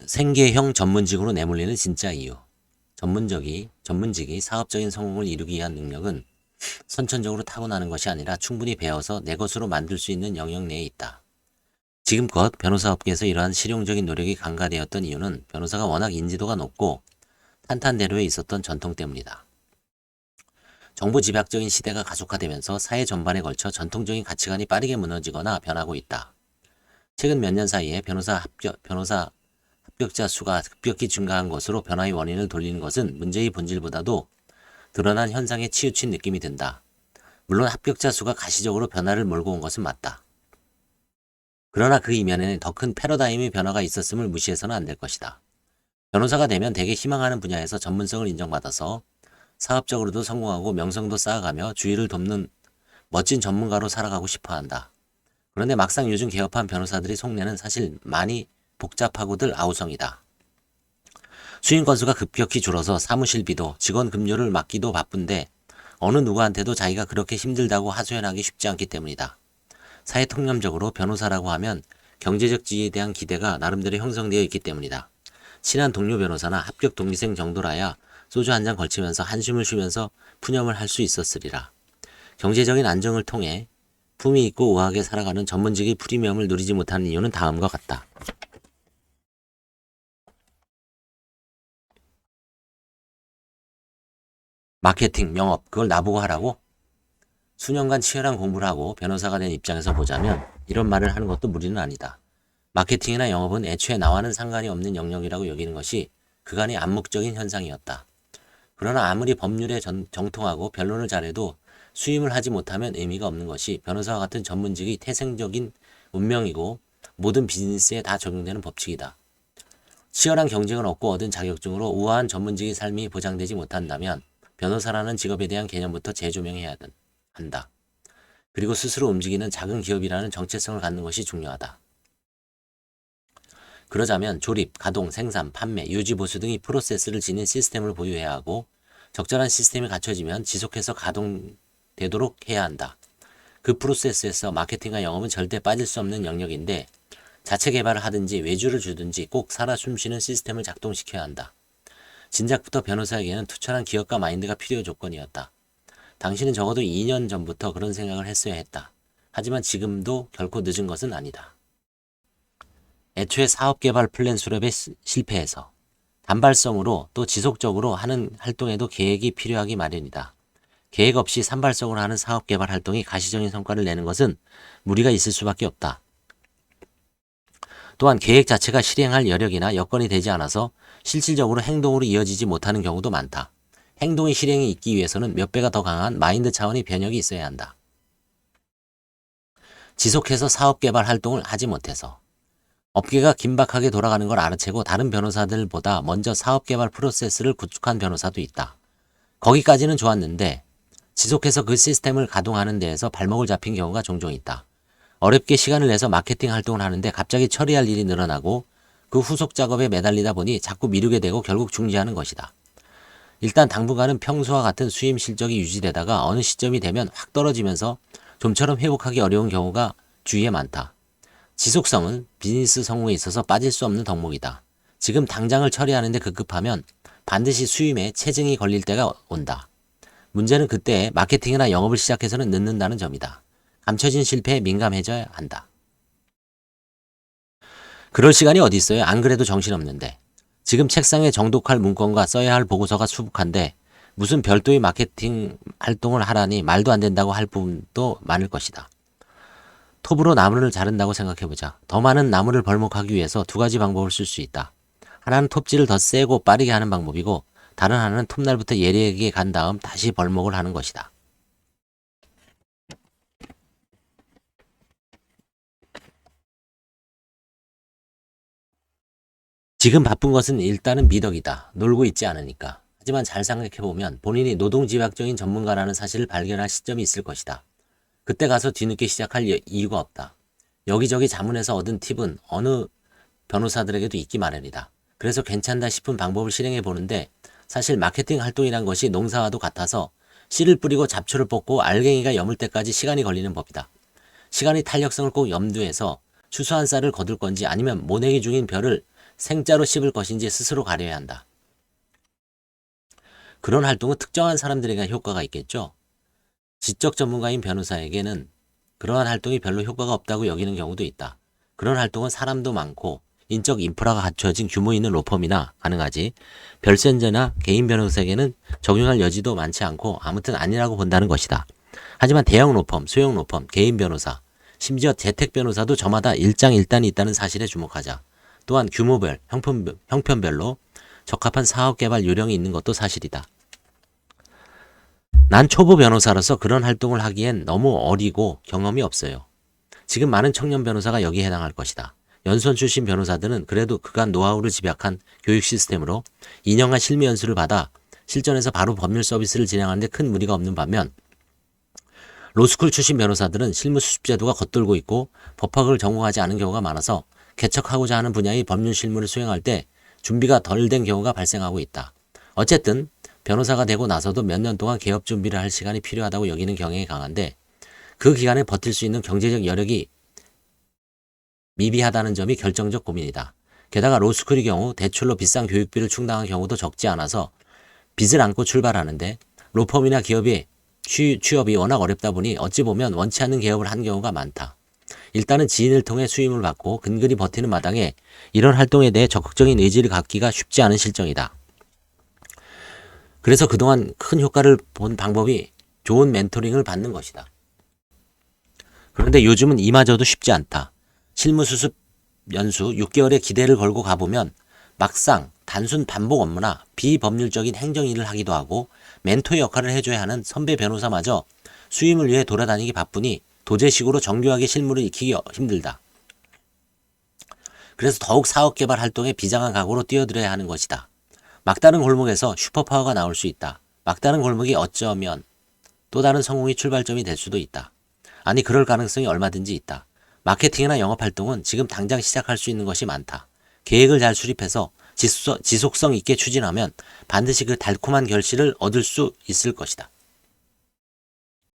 생계형 전문직으로 내몰리는 진짜 이유. 전문직이 사업적인 성공을 이루기 위한 능력은 선천적으로 타고나는 것이 아니라 충분히 배워서 내 것으로 만들 수 있는 영역 내에 있다. 지금껏 변호사업계에서 이러한 실용적인 노력이 간과되었던 이유는 변호사가 워낙 인지도가 높고 탄탄대로에 있었던 전통 때문이다. 정보 집약적인 시대가 가속화되면서 사회 전반에 걸쳐 전통적인 가치관이 빠르게 무너지거나 변하고 있다. 최근 몇 년 사이에 변호사 합격자 수가 급격히 증가한 것으로 변화의 원인을 돌리는 것은 문제의 본질보다도 드러난 현상에 치우친 느낌이 든다. 물론 합격자 수가 가시적으로 변화를 몰고 온 것은 맞다. 그러나 그 이면에는 더 큰 패러다임의 변화가 있었음을 무시해서는 안 될 것이다. 변호사가 되면 대개 희망하는 분야에서 전문성을 인정받아서 사업적으로도 성공하고 명성도 쌓아가며 주위를 돕는 멋진 전문가로 살아가고 싶어 한다. 그런데 막상 요즘 개업한 변호사들의 속내는 사실 많이 복잡하고들 아우성이다. 수임 건수가 급격히 줄어서 사무실비도 직원 급료를 막기도 바쁜데 어느 누구한테도 자기가 그렇게 힘들다고 하소연하기 쉽지 않기 때문이다. 사회 통념적으로 변호사라고 하면 경제적 지위에 대한 기대가 나름대로 형성되어 있기 때문이다. 친한 동료 변호사나 합격 동기생 정도라야 소주 한 잔 걸치면서 한숨을 쉬면서 푸념을 할 수 있었으리라. 경제적인 안정을 통해 품위 있고 우아하게 살아가는 전문직의 프리미엄을 누리지 못하는 이유는 다음과 같다. 마케팅, 영업, 그걸 나보고 하라고? 수년간 치열한 공부를 하고 변호사가 된 입장에서 보자면 이런 말을 하는 것도 무리는 아니다. 마케팅이나 영업은 애초에 나와는 상관이 없는 영역이라고 여기는 것이 그간의 암묵적인 현상이었다. 그러나 아무리 법률에 정통하고 변론을 잘해도 수임을 하지 못하면 의미가 없는 것이 변호사와 같은 전문직의 태생적인 운명이고 모든 비즈니스에 다 적용되는 법칙이다. 치열한 경쟁을 얻고 얻은 자격증으로 우아한 전문직의 삶이 보장되지 못한다면 변호사라는 직업에 대한 개념부터 재조명해야 한다. 그리고 스스로 움직이는 작은 기업이라는 정체성을 갖는 것이 중요하다. 그러자면 조립, 가동, 생산, 판매, 유지, 보수 등의 프로세스를 지닌 시스템을 보유해야 하고 적절한 시스템이 갖춰지면 지속해서 가동되도록 해야 한다. 그 프로세스에서 마케팅과 영업은 절대 빠질 수 없는 영역인데 자체 개발을 하든지 외주를 주든지 꼭 살아 숨쉬는 시스템을 작동시켜야 한다. 진작부터 변호사에게는 투철한 기업가 마인드가 필요 조건이었다. 당신은 적어도 2년 전부터 그런 생각을 했어야 했다. 하지만 지금도 결코 늦은 것은 아니다. 애초에 사업개발 플랜 수립에 실패해서 단발성으로 또 지속적으로 하는 활동에도 계획이 필요하기 마련이다. 계획 없이 산발성으로 하는 사업개발 활동이 가시적인 성과를 내는 것은 무리가 있을 수밖에 없다. 또한 계획 자체가 실행할 여력이나 여건이 되지 않아서 실질적으로 행동으로 이어지지 못하는 경우도 많다. 행동의 실행이 있기 위해서는 몇 배가 더 강한 마인드 차원의 변혁이 있어야 한다. 지속해서 사업개발 활동을 하지 못해서 업계가 긴박하게 돌아가는 걸 알아채고 다른 변호사들보다 먼저 사업개발 프로세스를 구축한 변호사도 있다. 거기까지는 좋았는데 지속해서 그 시스템을 가동하는 데에서 발목을 잡힌 경우가 종종 있다. 어렵게 시간을 내서 마케팅 활동을 하는데 갑자기 처리할 일이 늘어나고 그 후속 작업에 매달리다 보니 자꾸 미루게 되고 결국 중지하는 것이다. 일단 당분간은 평소와 같은 수임 실적이 유지되다가 어느 시점이 되면 확 떨어지면서 좀처럼 회복하기 어려운 경우가 주위에 많다. 지속성은 비즈니스 성공에 있어서 빠질 수 없는 덕목이다. 지금 당장을 처리하는데 급급하면 반드시 수임에 체증이 걸릴 때가 온다. 문제는 그때 마케팅이나 영업을 시작해서는 늦는다는 점이다. 감춰진 실패에 민감해져야 한다. 그럴 시간이 어디 있어요? 안 그래도 정신없는데. 지금 책상에 정독할 문건과 써야 할 보고서가 수북한데 무슨 별도의 마케팅 활동을 하라니 말도 안 된다고 할 부분도 많을 것이다. 톱으로 나무를 자른다고 생각해보자. 더 많은 나무를 벌목하기 위해서 두 가지 방법을 쓸 수 있다. 하나는 톱질을 더 세고 빠르게 하는 방법이고 다른 하나는 톱날부터 예리하게 간 다음 다시 벌목을 하는 것이다. 지금 바쁜 것은 일단은 미덕이다. 놀고 있지 않으니까. 하지만 잘 생각해보면 본인이 노동집약적인 전문가라는 사실을 발견할 시점이 있을 것이다. 그때 가서 뒤늦게 시작할 이유가 없다. 여기저기 자문해서 얻은 팁은 어느 변호사들에게도 있기 마련이다. 그래서 괜찮다 싶은 방법을 실행해 보는데 사실 마케팅 활동이란 것이 농사와도 같아서 씨를 뿌리고 잡초를 뽑고 알갱이가 여물 때까지 시간이 걸리는 법이다. 시간의 탄력성을 꼭 염두해서 추수한 쌀을 거둘 건지 아니면 모내기 중인 벼를 생짜로 씹을 것인지 스스로 가려야 한다. 그런 활동은 특정한 사람들에게 효과가 있겠죠. 지적 전문가인 변호사에게는 그러한 활동이 별로 효과가 없다고 여기는 경우도 있다. 그런 활동은 사람도 많고 인적 인프라가 갖춰진 규모 있는 로펌이나 가능하지, 별세자나 개인 변호사에게는 적용할 여지도 많지 않고 아무튼 아니라고 본다는 것이다. 하지만 대형 로펌, 소형 로펌, 개인 변호사, 심지어 재택 변호사도 저마다 일장일단이 있다는 사실에 주목하자. 또한 규모별, 형편별로 적합한 사업 개발 요령이 있는 것도 사실이다. 난 초보 변호사로서 그런 활동을 하기엔 너무 어리고 경험이 없어요. 지금 많은 청년 변호사가 여기에 해당할 것이다. 연수원 출신 변호사들은 그래도 그간 노하우를 집약한 교육 시스템으로 2년간 실무 연수를 받아 실전에서 바로 법률 서비스를 진행하는데 큰 무리가 없는 반면, 로스쿨 출신 변호사들은 실무 수습 제도가 겉돌고 있고 법학을 전공하지 않은 경우가 많아서 개척하고자 하는 분야의 법률 실무를 수행할 때 준비가 덜 된 경우가 발생하고 있다. 어쨌든 변호사가 되고 나서도 몇 년 동안 개업 준비를 할 시간이 필요하다고 여기는 경향이 강한데, 그 기간에 버틸 수 있는 경제적 여력이 미비하다는 점이 결정적 고민이다. 게다가 로스쿨의 경우 대출로 비싼 교육비를 충당한 경우도 적지 않아서 빚을 안고 출발하는데, 로펌이나 기업이 취업이 워낙 어렵다 보니 어찌 보면 원치 않는 개업을 한 경우가 많다. 일단은 지인을 통해 수임을 받고 근근히 버티는 마당에 이런 활동에 대해 적극적인 의지를 갖기가 쉽지 않은 실정이다. 그래서 그동안 큰 효과를 본 방법이 좋은 멘토링을 받는 것이다. 그런데 요즘은 이마저도 쉽지 않다. 실무수습 연수 6개월의 기대를 걸고 가보면 막상 단순 반복 업무나 비법률적인 행정일을 하기도 하고 멘토의 역할을 해줘야 하는 선배 변호사마저 수임을 위해 돌아다니기 바쁘니 도제식으로 정교하게 실무를 익히기 힘들다. 그래서 더욱 사업개발 활동에 비장한 각오로 뛰어들어야 하는 것이다. 막다른 골목에서 슈퍼파워가 나올 수 있다. 막다른 골목이 어쩌면 또 다른 성공의 출발점이 될 수도 있다. 아니, 그럴 가능성이 얼마든지 있다. 마케팅이나 영업활동은 지금 당장 시작할 수 있는 것이 많다. 계획을 잘 수립해서 지속성 있게 추진하면 반드시 그 달콤한 결실을 얻을 수 있을 것이다.